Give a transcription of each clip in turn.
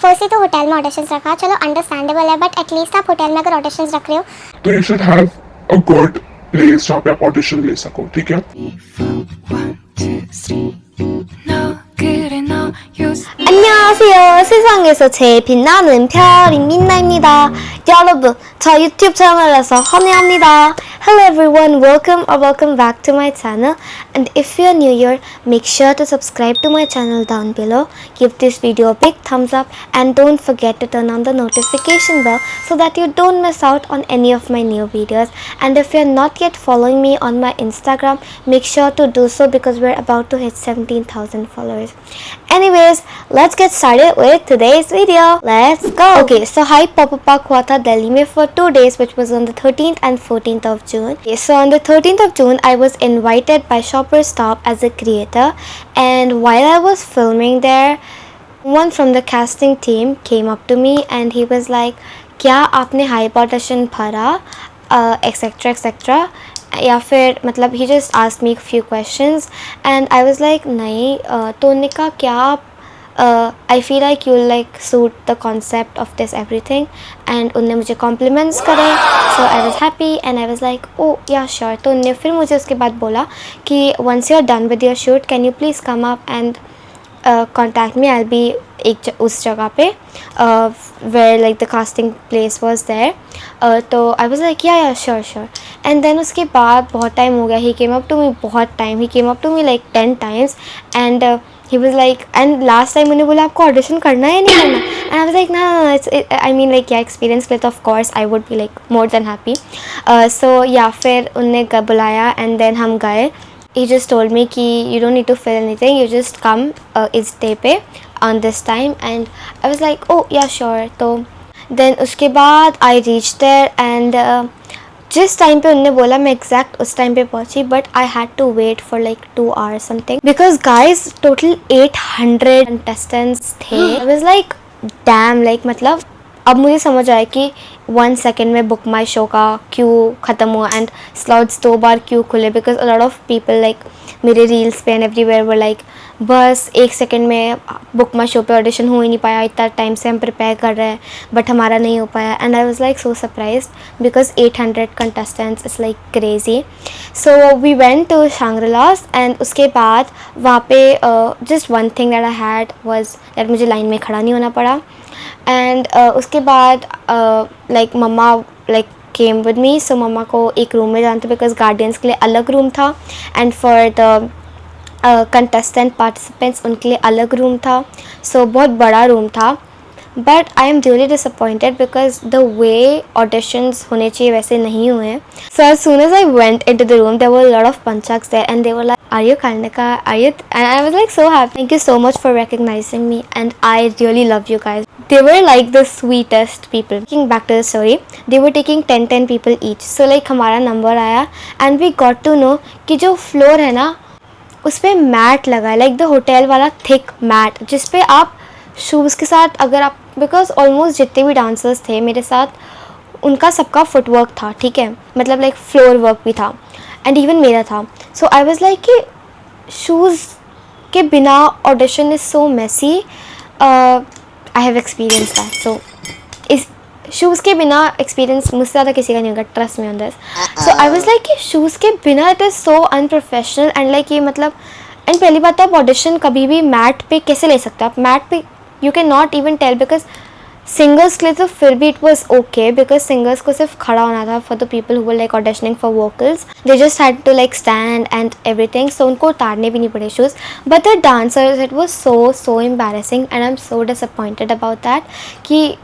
Firstly तो hotel में auditions रखा, चलो अंडरस्टैंडेबल है, बट एटलीस्ट आप होटल में अगर ऑडिशंस रख रहे हो तो you should have a good place जहाँ पे आप ऑडिशन ले सको, ठीक है? 안녕하세요. 세상에서 제일 빛나는 별인 민나입니다. 여러분, 저 유튜브 채널에서 환영합니다. Hello everyone, welcome back to my channel. And if you're new here, make sure to subscribe to my channel down below. Give this video a big thumbs up and don't forget to turn on the notification bell so that you don't miss out on any of my new videos. And if you're not yet following me on my Instagram, make sure to do so because we're about to hit 17,000 followers. Anyways, let's get started with today's video. Let's go. Okay, so Hype Pop-up Park हुआ था दिल्ली में for 2 days, which was on the 13th and 14th of June. Okay, so on the 13th of June, I was invited by Shoppers Stop as a creator, and while I was filming there, one from the casting team came up to me and he was like, क्या आपने Hype audition भरा, etc etc, या फिर मतलब he just asked me a few questions and I was like नहीं, तो उन्होंने कहा क्या आप I feel like you'll like suit the concept of this everything, and उन्होंने मुझे compliments करे, so I was happy and I was like oh yeah sure. तो उन्होंने फिर मुझे उसके बाद बोला कि once you're done with your shoot, can you please come up and contact me, I'll be उस जगह पे where like the casting place was there. तो I was like yeah sure. And then उसके बाद बहुत टाइम हो गया, he came up to me बहुत time, he came up to me like 10 times and he was like, and last time उन्हें बोला आपको audition करना है या नहीं करना, and I was like no, I mean like yeah experience के लिए तो of course I would be like more than happy. So yeah, फिर उन्हें बुलाया and then हम गए. He just told me कि you don't need to fill anything, you just come इस day पे on this time, and I was like oh yeah sure. तो then उसके बाद I reached there and जिस time पे उन्होंने बोला मैं एग्जैक्ट उस टाइम पे पहुंची, but I had to wait for like 2 hours something because guys total 800 contestants थे. I was like damn, like मतलब अब मुझे समझ आया कि 1 सेकेंड में बुक माई शो का क्यू ख़त्म हुआ एंड स्लॉट्स 2 बार क्यू खुले because a lot of people like मेरे रील्स पे एंड एवरीवेयर वर लाइक बस 1 सेकेंड में बुक माई शो पे ऑडिशन हो ही नहीं पाया, इतना टाइम से हम प्रिपेयर कर रहे हैं बट हमारा नहीं हो पाया. And I was like so surprised because 800 contestants is like crazy. So we went to Shangri-La's and उसके बाद वहाँ पे just one thing that I had was that मुझे लाइन में खड़ा नहीं होना पड़ा. एंड उसके बाद like mama like came with me, so mama को एक रूम में जाना था बिकॉज गार्डियंस के लिए अलग रूम था and for the contestant participants उनके लिए अलग रूम था. सो बहुत बड़ा रूम था, but I am really disappointed because the way auditions होने चाहिए वैसे नहीं हुए. So as soon as I went into the room there were lot of punches there and they were like are you Karnika, are you, and I was like so happy. Thank you so much for recognizing me and I really love you guys. They were like the sweetest people. Looking back to the story, they were taking 10 people each. So like हमारा number आया and we got to know कि जो floor है ना उस पर mat लगा है, लाइक द होटल वाला थिक मैट जिस पे आप शूज़ के साथ अगर आप, बिकॉज ऑलमोस्ट जितने भी डांसर्स थे मेरे साथ उनका सबका फुटवर्क था, ठीक है, मतलब लाइक फ्लोर वर्क भी था एंड इवन मेरा था. सो आई वाज लाइक कि शूज़ के बिना audition is so messy. I have experience that. So इस शूज़ के बिना एक्सपीरियंस मुझसे ज़्यादा किसी का नहीं होगा, trust me on this. So I was like कि शूज़ के बिना it is so unprofessional and like ये मतलब, एंड पहली बात तो आप ऑडिशन कभी भी मैट पे कैसे ले सकते हो, आप मैट पे you can not even tell because singers के लिए तो फिर भी it was okay because singers को सिर्फ खड़ा होना था. For the people who were like auditioning for vocals they just had to like stand and everything, so उनको उतारने भी नहीं पड़े shoes. But the dancers it was so embarrassing and I am so disappointed about that कि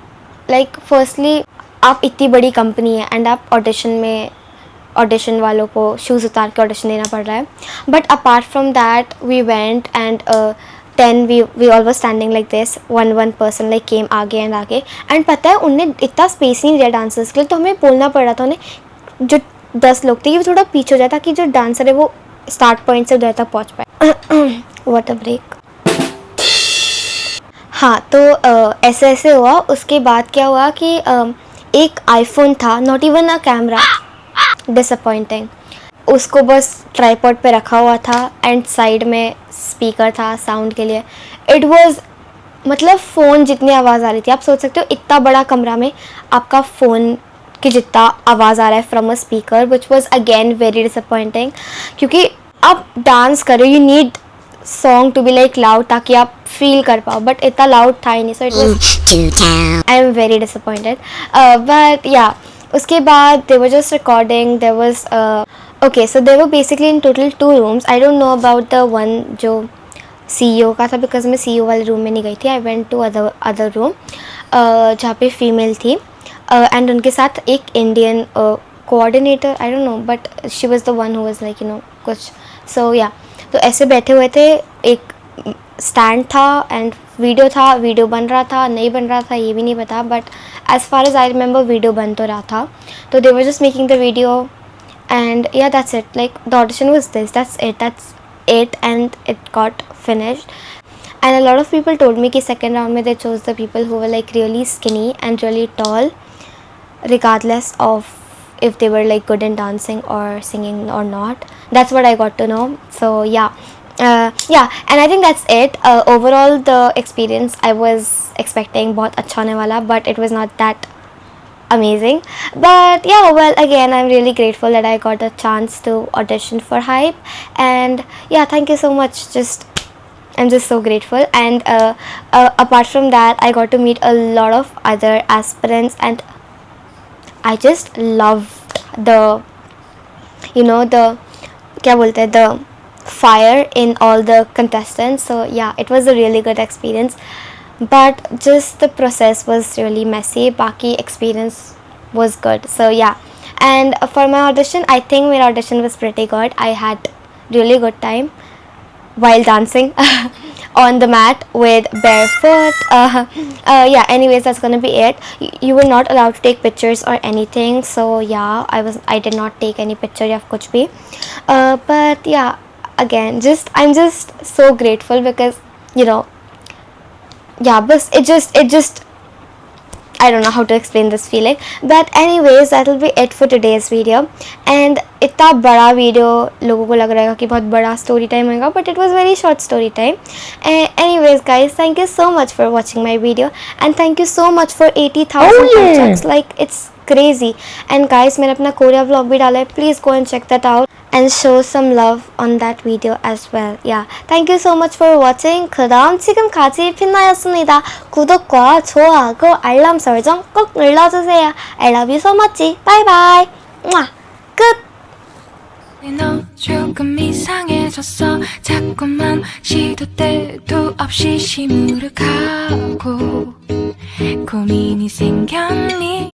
like firstly आप इतनी बड़ी company है एंड आप ऑडिशन वालों को शूज़ उतार के ऑडिशन देना पड़ रहा है. But apart from that we went and 10 we all were standing like this, one person like came आगे एंड पता है उनने इतना स्पेस नहीं दिया डांसर्स के लिए, तो हमें बोलना पड़ रहा था उन्हें जो 10 लोग थे कि वो थोड़ा पीछे हो जाए ताकि जो डांसर है वो स्टार्ट पॉइंट से उधर तक पहुंच पाए. What a break. हाँ, तो ऐसे हुआ. उसके बाद क्या हुआ कि एक आईफोन था, not even a camera, disappointing. उसको बस ट्राईपॉड पे रखा हुआ था एंड साइड में स्पीकर था साउंड के लिए. इट वाज मतलब फ़ोन जितनी आवाज़ आ रही थी, आप सोच सकते हो इतना बड़ा कमरा में आपका फ़ोन की जितना आवाज़ आ रहा है from a speaker, which was again very disappointing. क्योंकि आप डांस करो, you need song to be like loud ताकि आप फील कर पाओ, बट इतना लाउड था ही नहीं. So it was, I am very disappointed. But या उसके बाद they were just recording, there was okay. So they were basically in total 2 rooms. I don't know about the one जो CEO का था, बिकॉज मैं CEO वाले room में नहीं गई थी. I went to other room जहाँ पे फीमेल थी एंड उनके साथ एक Indian coordinator, I don't know, but she was the one who was like कुछ. सो या, तो ऐसे बैठे हुए थे, एक स्टैंड था एंड वीडियो था. वीडियो बन रहा था, नहीं बन रहा था ये भी नहीं पता, but as far as I remember video बन तो रहा था. तो they were just making the video and yeah, that's it. Like the audition was this, that's it, and it got finished. And a lot of people told me कि second round में they chose the people who were like really skinny and really tall, regardless of if they were like good in dancing or singing or not. That's what I got to know. So yeah, and I think that's it. Overall the experience I was expecting बहुत अच्छा होने वाला, but it was not that amazing. But yeah, well, again, I'm really grateful that I got a chance to audition for Hype. And yeah, thank you so much. I'm just so grateful. And apart from that, I got to meet a lot of other aspirants, and I just loved the the क्या बोलते हैं, the fire in all the contestants. So yeah, it was a really good experience. But just the process was really messy. Baki experience was good. So yeah, and for my audition, I think my audition was pretty good. I had really good time while dancing on the mat with barefoot. Yeah, anyways, that's gonna be it. You were not allowed to take pictures or anything. So yeah, I did not take any picture of kuch bhi. But yeah, again, I'm just so grateful because yeah, but it just I don't know how to explain this feeling. But anyways, that will be it for today's video. And इतना बड़ा video लोगों को लग रहा है कि बहुत बड़ा स्टोरी टाइम होगा, but it was very short story time. Anyways guys, thank you so much for watching my video, and thank you so much for 80,000 thumbs up. Like it's crazy. And guys, मैंने अपना Korea vlog भी डाला है, please go and check that out and show some love on that video as well. Yeah, thank you so much for watching. 그다음 지금까지 빛나였습니다. 구독과 좋아하고 알람 설정 꼭 눌러주세요. I love you so much. Bye bye. 끝. 너 조금 이상해졌어. 자꾸만 시도 때도 없이 시무룩하고 고민이 생겼니.